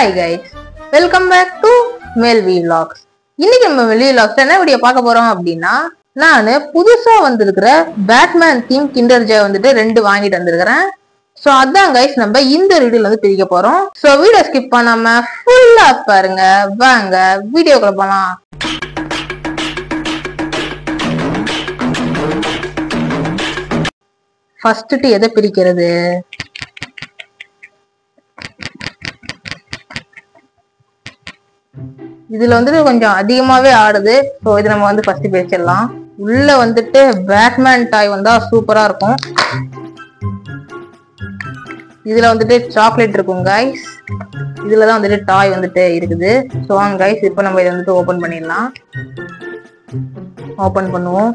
Hi guys, welcome back to Melvi Vlogs. இன்னைக்கு நம்ம Melvi Vlogs என்ன வீடியோ பார்க்க போறோம் அப்படின்னா, நான் புதுசா வந்திருக்கிற பேட்மேன் தீம் கிண்டர் ஜாய் வந்துட்டு 2 வாங்கிட்டு வந்திருக்கிறேன். சோ அதான் guys நம்ம இந்த வீடியோல வந்து பிரிக்க போறோம். சோ வீடியோ ஸ்கிப் பண்ணாம ஃபுல்லா பாருங்க. வாங்க வீடியோக்குள்ள போலாம். ஃபர்ஸ்ட் எதை பிரிக்கிறது? இதுல வந்துட்டு கொஞ்சம் அதிகமாவே ஆடுது. சோ இது நம்ம வந்து ஃபர்ஸ்ட் பிரிச்சிடலாம். உள்ள வந்துட்டு பேட்மேன் டாய் வந்தா சூப்பரா இருக்கும். இதுல வந்துட்டு சாக்லேட் இருக்கும் கைஸ். இதுலதான் வந்துட்டு டாய் வந்துட்டு இருக்குது. ஸோ வாங்க கைஸ், இப்போ நம்ம இதை வந்துட்டு ஓபன் பண்ணிடலாம். ஓபன் பண்ணுவோம்.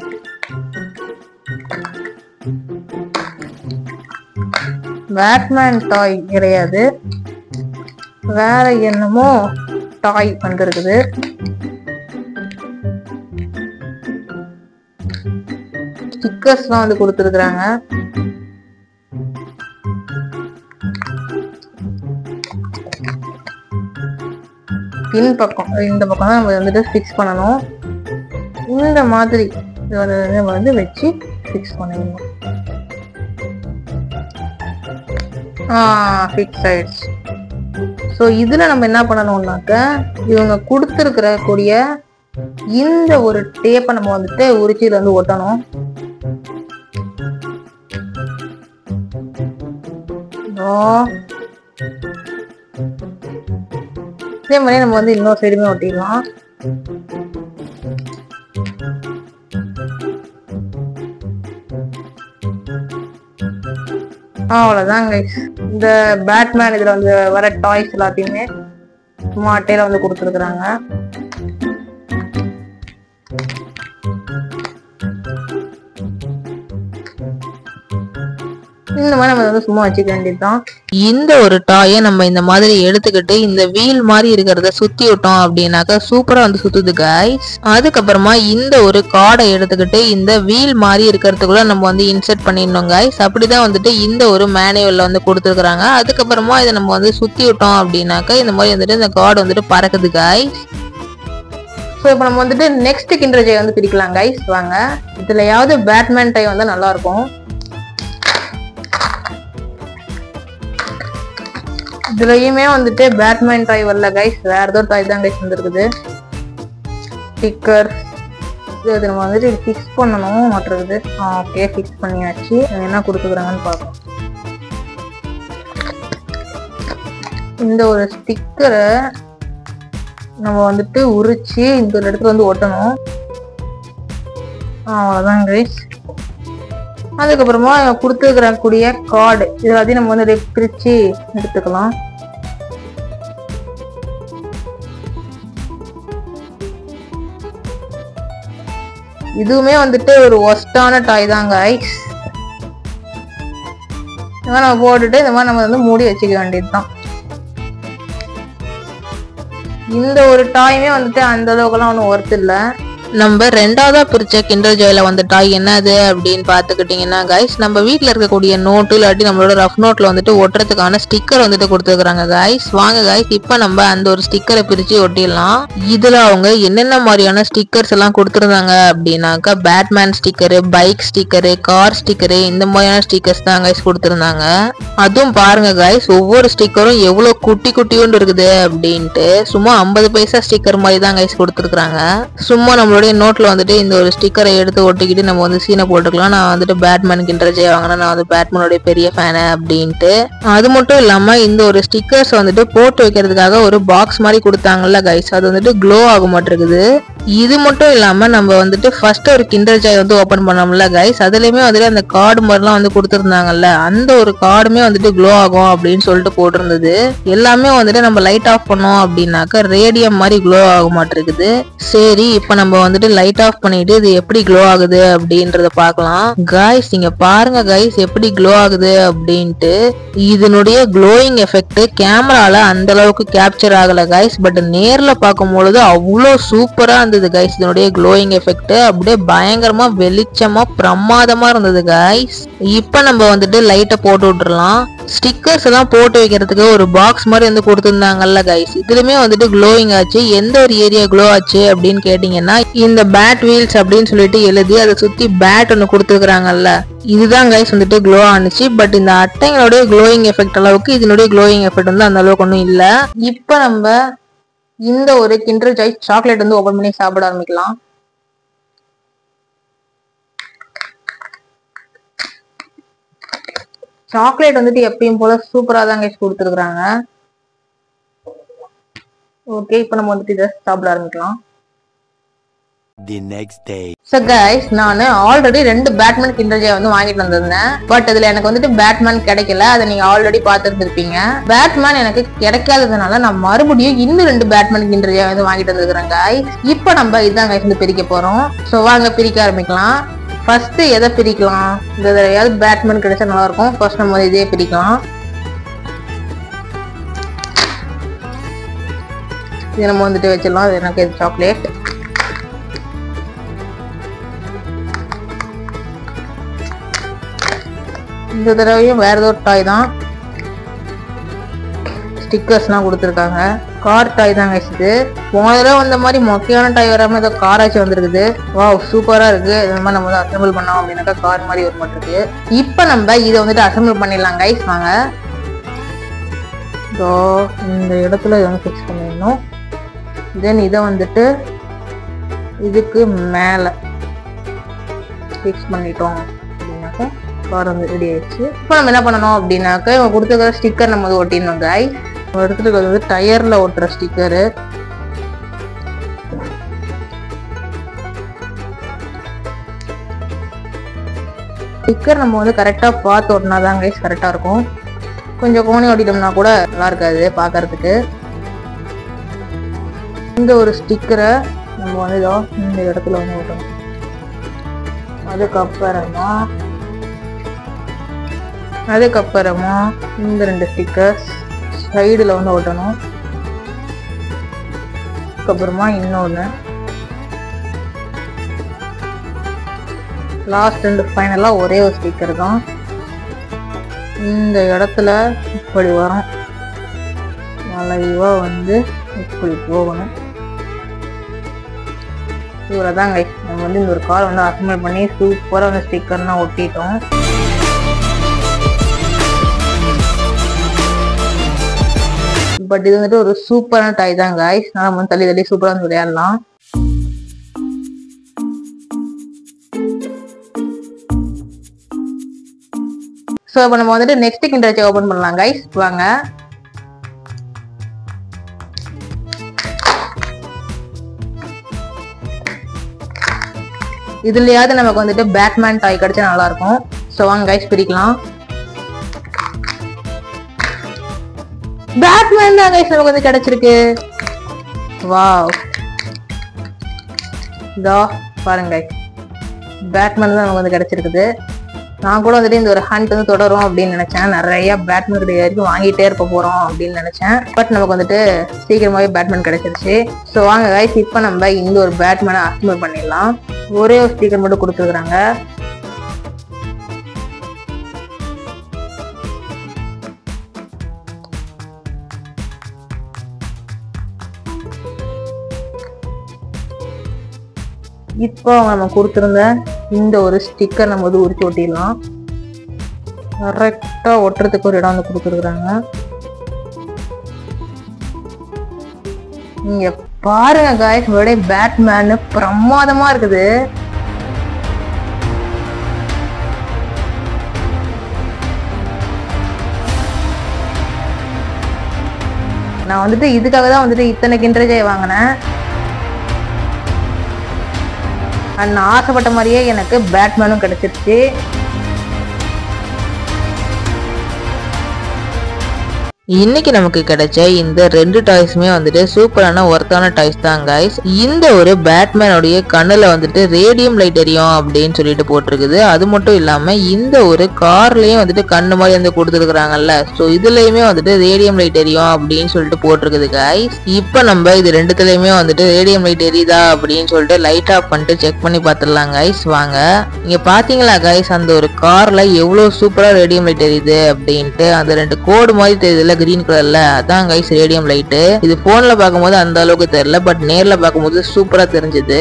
பேட்மேன் டாய் கிடையாது, வேற என்னமோ டாய் வந்திருக்குது. ஸ்டிக்கர்ஸ்லாம் வந்து கொடுத்துருக்குறாங்க. பின் பக்கம், இந்த பக்கம் தான் நம்ம வந்துட்டு ஃபிக்ஸ் பண்ணணும். இந்த மாதிரி நம்ம வந்து வச்சு ஃபிக்ஸ் பண்ணிடணும். ஃபிக்ஸ் ஆயிடுச்சு. ஸோ இதுல நம்ம என்ன பண்ணணும்னாக்க, இவங்க கொடுத்துருக்கிற கூடிய இந்த ஒரு டேப்பை நம்ம வந்துட்டு உரிச்சியில வந்து ஒட்டணும். இதே மாதிரி நம்ம வந்து இன்னொரு சைடுமே ஒட்டிடலாம். அவ்வளவுதான் கைஸ். இந்த பேட்மேன் இதுல வந்து வர டாய்ஸ் எல்லாத்தையுமே சும்மா அட்டையில வந்து கொடுத்துருக்குறாங்க. இந்த மாதிரி நம்ம வந்து சும்மா வச்சுக்க வேண்டியதுதான். இந்த ஒரு டாயை நம்ம இந்த மாதிரி எடுத்துக்கிட்டு இந்த வீல் மாதிரி இருக்கிறத சுத்தி விட்டோம் அப்படின்னாக்கா சூப்பரா வந்து சுத்துது கைஸ். அதுக்கப்புறமா இந்த ஒரு கார்டை எடுத்துக்கிட்டு இந்த வீல் மாதிரி இருக்கிறதுக்குள்ள நம்ம வந்து இன்செர்ட் பண்ணிடணும் கைஸ். அப்படிதான் வந்துட்டு இந்த ஒரு மேனுவல்ல வந்து கொடுத்துருக்காங்க. அதுக்கப்புறமா இதை நம்ம வந்து சுத்தி விட்டோம் அப்படின்னாக்கா இந்த மாதிரி வந்துட்டு இந்த கார்டு வந்துட்டு பறக்குது கைஸ். ஸோ இப்போ நம்ம வந்துட்டு நெக்ஸ்ட் கிண்டர் ஜாய் வந்து பிரிக்கலாம் கைஸ். வாங்க, இதுலயாவது பேட்மேன் டாய் வந்து நல்லா இருக்கும். இதுலயுமே வந்துட்டு பேட்மேன் டாய் வரல கைஸ், வேற ஏதோ டாய் தான் கைஸ் வந்துருக்குது. ஸ்டிக்கர் இது நம்ம வந்துட்டு ஃபிக்ஸ் பண்ணணும் மாட்டிருக்குது. ஓகே, ஃபிக்ஸ் பண்ணியாச்சு. என்ன கொடுத்துக்கிறாங்கன்னு பார்ப்போம். இந்த ஒரு ஸ்டிக்கரை நம்ம வந்துட்டு உரிச்சு இந்த ஒரு இடத்துல வந்து ஒட்டணும். அவ்வளோதான் கைஸ். அதுக்கப்புறமா கொடுத்துருக்கிற கூடிய கார்டு இது எல்லாத்தையும் நம்ம வந்து பிரிச்சு எடுத்துக்கலாம். இதுவுமே வந்துட்டு ஒரு ஒஸ்டான டாய் தான் கைஸ். இந்த மாதிரி நம்ம போட்டுட்டு இந்த மாதிரி நம்ம வந்து மூடி வச்சுக்க வேண்டியதுதான். இந்த ஒரு டாயுமே வந்துட்டு அந்த அளவுக்குலாம் ஒன்றும் ஒர்த் இல்லை. நம்ம ரெண்டாவதா பிரிச்ச கிண்டர் ஜாய்ல வந்த டாய் என்னது அப்படின்னு பாத்துக்கிட்டீங்கன்னா கைஸ், நம்ம வீட்டுல இருக்கக்கூடிய நோட்டு இல்லாட்டி நம்மளோட ரஃப் நோட்ல வந்துட்டு ஒட்டுறதுக்கான ஸ்டிக்கர் வந்துட்டு கொடுத்துருக்காங்க கைஸ். வாங்க கைஸ், இப்ப நம்ம அந்த ஒரு ஸ்டிக்கரை பிரிச்சு ஒட்டிடலாம். இதுல அவங்க என்னென்ன மாதிரியான ஸ்டிக்கர்ஸ் எல்லாம் கொடுத்துருந்தாங்க அப்படின்னாக்கா, Batman sticker, bike sticker, car sticker, இந்த மாதிரியான ஸ்டிக்கர்ஸ் தான் கைஸ் கொடுத்துருந்தாங்க. அதுவும் பாருங்க கைஸ், ஒவ்வொரு ஸ்டிக்கரும் எவ்வளவு குட்டி குட்டியோண்டு இருக்குது அப்படின்ட்டு. சும்மா 50 பைசா ஸ்டிக்கர் மாதிரி தான் கைஸ் கொடுத்துருக்காங்க. சும்மா நம்மளோட நோட்ல வந்துட்டு இந்த ஒரு ஸ்டிக்கரை எடுத்து ஒட்டிக்கிட்டு நம்ம வந்து சீனை போட்டுக்கலாம். நான் வந்துட்டு பேட்மேன் கிண்டர் ஜாய் வாங்கினா, நான் வந்து பேட்மேனோட பெரிய ஃபேனு அப்படின்ட்டு. அது மட்டும் இல்லாம இந்த ஒரு ஸ்டிக்கர்ஸ் வந்துட்டு போட்டு வைக்கிறதுக்காக ஒரு பாக்ஸ் மாதிரி கொடுத்தாங்கல்ல கைஸ், அது வந்துட்டு க்ளோ ஆக மாட்டிருக்குது. இது மட்டும் இல்லாம நம்ம வந்துட்டு ஃபர்ஸ்ட் ஒரு கிண்டர் ஜாய் வந்து ஓபன் பண்ணோம்ல கைஸ், அதுலயுமே வந்துட்டு அந்த கார்டு மாதிரிலாம் வந்து கொடுத்துருந்தாங்கல்ல, அந்த ஒரு கார்டுமே வந்துட்டு க்ளோ ஆகும் அப்படின்னு சொல்லிட்டு போட்டிருந்தது. எல்லாமே வந்துட்டு நம்ம லைட் ஆஃப் பண்ணோம் அப்படின்னாக்க ரேடியம் மாதிரி க்ளோ ஆக மாட்டிருக்குது. சரி, இப்ப நம்ம வந்துட்டு லைட் ஆஃப் பண்ணிட்டு இது எப்படி க்ளோ ஆகுது அப்படின்றத பார்க்கலாம் கைஸ். நீங்க பாருங்க கைஸ் எப்படி க்ளோ ஆகுது அப்படின்ட்டு. இதனுடைய க்ளோயிங் எஃபெக்ட் கேமரால அந்த அளவுக்கு கேப்சர் ஆகல கைஸ், பட் நேர்ல பார்க்கும் பொழுது அவ்வளோ சூப்பரா அந்த இருந்தது கைஸ். இதனுடைய க்ளோயிங் எஃபெக்ட் அப்படியே பயங்கரமா வெளிச்சமா பிரமாதமா இருந்தது கைஸ். இப்ப நம்ம வந்துட்டு லைட்டை போட்டு விட்டுறலாம். ஸ்டிக்கர்ஸ் எல்லாம் போட்டு வைக்கிறதுக்கு ஒரு பாக்ஸ் மாதிரி வந்து கொடுத்துருந்தாங்கல்ல கைஸ். இதுலயுமே வந்துட்டு க்ளோயிங் ஆச்சு. எந்த ஒரு ஏரியா க்ளோ ஆச்சு அப்படின்னு கேட்டீங்கன்னா இந்த பேட் வீல்ஸ் அப்படின்னு சொல்லிட்டு எழுதி அதை சுத்தி பேட் ஒன்று கொடுத்துருக்காங்கல்ல, இதுதான் கைஸ் வந்துட்டு க்ளோ ஆனிச்சு. பட் இந்த அட்டைங்களுடைய க்ளோயிங் எஃபெக்ட் அளவுக்கு இதனுடைய க்ளோயிங் எஃபெக்ட் வந்து அந்த அளவுக்கு ஒன்றும் இல்லை. இப்ப நம்ம இந்த ஒரு கிண்டர் ஜாய் சாக்லேட் வந்து ஓபன் பண்ணி சாப்பிட ஆரம்பிக்கலாம். சாக்லேட் வந்துட்டு எப்பயும் போல சூப்பரா தான் கைஸ் கொடுத்துருக்காங்க. ஓகே, இப்போ நம்ம வந்துட்டு இதை சாப்பிட ஆரம்பிக்கலாம். The next day. So guys, நான் ஆல்ரெடி 2 பேட்மேன் கிண்டர் ஜாய் வந்து வாங்கிட்டு வந்திருந்தேன். பட் அதுல எனக்கு வந்துட்டு பேட்மேன் கிடைக்கல. அதை நீங்க ஆல்ரெடி பார்த்துருந்துருப்பீங்க. பேட்மேன் எனக்கு கிடைக்காததுனால நான் மறுபடியும் இன்னும் 2 பேட்மேன் கிண்டர் ஜாய் வந்து வாங்கிட்டு வந்துருக்கிறேன் guys. இப்போ நம்ம இதான் guys வந்து பிரிக்க போறோம். ஸோ வாங்க பிரிக்க ஆரம்பிக்கலாம். ஃபர்ஸ்ட் எதை பிரிக்கலாம்? இந்த ஏதாவது பேட்மேன் கிடைச்சா நல்லா இருக்கும். ஃபர்ஸ்ட் நம்ம இதே பிரிக்கலாம். இது நம்ம வந்துட்டு வச்சிடலாம். இது எனக்கு இது சாக்லேட். இந்த தடவையும் வேற ஏதோ டாய் தான். ஸ்டிக்கர்ஸ்லாம் கொடுத்துருக்காங்க. கார் டாய் தான் கைஸ் இது. போன தடவை வந்த மாதிரி மொக்கையான டாய் வராமல் ஏதோ கார் ஆச்சு வந்திருக்குது. வாவ், சூப்பரா இருக்கு. இது மாதிரி நம்ம வந்து அசம்பிள் பண்ணோம் அப்படின்னாக்கா கார் மாதிரி ஒரு மட்டும் இருக்கு. இப்போ நம்ம இதை வந்துட்டு அசம்பிள் பண்ணிடலாம் கைஸ். வாங்க, இதோ இந்த இடத்துல இதை வந்து ஃபிக்ஸ் பண்ணிடணும். தென் இதை வந்துட்டு இதுக்கு மேலே ஃபிக்ஸ் பண்ணிட்டோம் அப்படின்னாக்கா கார் வந்து ரெடி ஆயிடுச்சு. இப்போ நம்ம என்ன பண்ணணும் அப்படின்னாக்கா இவங்க கொடுத்துருக்கிற ஸ்டிக்கர் நம்ம வந்து ஒட்டிடணும் கைஸ். எடுத்துருக்கிறது வந்து டயர்ல ஒட்டுற ஸ்டிக்கரு. ஸ்டிக்கர் நம்ம வந்து கரெக்டா பார்த்து ஒட்டினாதான் கைஸ் கரெக்டா இருக்கும். கொஞ்சம் கோணி ஓட்டிட்டோம்னா கூட நல்லா இருக்காது பார்க்கறதுக்கு. இந்த ஒரு ஸ்டிக்கரை நம்ம வந்து இதோ இந்த இடத்துல வந்து ஓட்டணும். அதுக்கப்புறமா இந்த 2 ஸ்டிக்கர்ஸ் சைடில் வந்து ஓட்டணும். அதுக்கப்புறமா இன்னொன்று லாஸ்ட் அண்ட் ஃபைனலாக ஒரே ஒரு ஸ்டிக்கர் தான். இந்த இடத்துல இப்படி வரும். வளைவாக வந்து இப்படி போகணும். இவ்வளோதான் கைஸ். நம்ம வந்து இந்த ஒரு கார் வந்து அசம்பிள் பண்ணி சூப்பராக வந்து ஸ்டிக்கர்லாம் ஒட்டிட்டோம். பட் இது வந்துட்டு ஒரு சூப்பரான டாய் தான் கைஸ். நம்ம வந்து தள்ளி சூப்பரா வந்து விளையாடலாம். ஸோ இப்போ நம்ம வந்துட்டு நெக்ஸ்ட் கிண்டர் ஜாய் ஓபன் பண்ணலாம் கைஸ். வாங்க, இதுலயாவது நமக்கு வந்துட்டு பேட்மேன் டாய் கிடைச்சா நல்லா இருக்கும். ஸோ வாங்க கைஸ் பிரிக்கலாம். பேட்மேன் தான் கைஸ் நமக்கு வந்து கிடைச்சிருக்கு. வாவ், இதோ பாருங்க கைஸ், பேட்மேன் தான் நமக்கு வந்து கிடைச்சிருக்குது. நான் கூட வந்துட்டு இந்த ஒரு ஹண்ட் வந்து தொடரும் அப்படின்னு நினைச்சேன். நிறைய பேட்மேன் கிட்ட வரைக்கும் வாங்கிட்டே இருக்க போறோம் அப்படின்னு நினைச்சேன். பட் நமக்கு வந்துட்டு சீக்கிரமாவே பேட்மேன் கிடைச்சிருச்சு. ஸோ வாங்க கைஸ், இப்போ நம்ம இந்த ஒரு பேட்மேனை அசம்பிள் பண்ணிடலாம். ஒரே ஒரு ஸ்டிக்கர் மட்டும் கொடுத்துருக்குறாங்க. இப்போ நம்ம கொடுத்துருந்த இந்த ஒரு ஸ்டிக்கர் நம்ம வந்து உரிச்சு ஒட்டிடலாம். கரெக்டா ஒட்டுறதுக்கு ஒரு இடம் வந்து கொடுத்துருக்குறாங்க. நீங்க பாருங்க காய்ஸ், அப்படியே பேட்மேன் பிரமாதமா இருக்குது. நான் வந்துட்டு இதுக்காக தான் வந்துட்டு இத்தனை கிண்டர் ஜாய் வாங்கினேன். நான் ஆசைப்பட்ட மாதிரியே எனக்கு பேட்மேனும் கிடைச்சிருச்சு. இன்னைக்கு நமக்கு கிடைச்ச இந்த 2 டாய்ஸுமே வந்துட்டு சூப்பரான ஒர்த்தான டாய்ஸ் தான் கைஸ். இந்த ஒரு பேட்மேனுடைய கண்ணுல வந்துட்டு ரேடியம் லைட் எரியும் அப்படின்னு சொல்லிட்டு போட்டிருக்குது. அது மட்டும் இல்லாம இந்த ஒரு கார்லயும் வந்துட்டு கண்ணு மாதிரி வந்து கொடுத்துருக்காங்கல்ல, ஸோ இதுலயுமே வந்துட்டு ரேடியம் லைட் எரியும் அப்படின்னு சொல்லிட்டு போட்டிருக்குது கைஸ். இப்போ நம்ம இது ரெண்டுத்துலயுமே வந்துட்டு ரேடியம் லைட் எரியுதா அப்படின்னு சொல்லிட்டு லைட் ஆஃப் பண்ணிட்டு செக் பண்ணி பார்த்துடலாம் கைஸ். வாங்க, இங்க பாத்தீங்களா கைஸ், அந்த ஒரு கார்ல எவ்வளவு சூப்பரா ரேடியம் லைட் எரியுது அப்படின்ட்டு. அந்த 2 கோடு மாதிரி தெரியுதுல கிரீன் கலர்ல, அதான் கைஸ் ரேடியம் லைட்டு. இது போன்ல பார்க்கும்போது அந்த அளவுக்கு தெரியல, பட் நேர்ல பார்க்கும்போது சூப்பரா தெரிஞ்சது.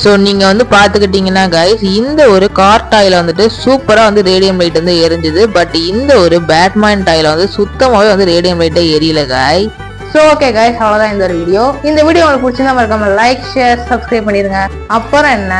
ஸோ நீங்க வந்து பாத்துக்கிட்டீங்கன்னா கைஸ், இந்த ஒரு கார் டாயில வந்துட்டு சூப்பரா வந்து ரேடியம் லைட் வந்து எரிஞ்சுது. பட் இந்த ஒரு பேட்மேன் டாயில வந்து சுத்தமாவே வந்து ரேடியம் லைட்டே எரியல கைஸ். ஸோ ஓகே கைஸ், அவ்வளோதான் இந்த ஒரு வீடியோ. இந்த வீடியோ உங்களுக்கு பிடிச்சிருந்தா மறக்காம லைக், ஷேர், சப்ஸ்கிரைப் பண்ணிருங்க. அப்புறம் என்ன,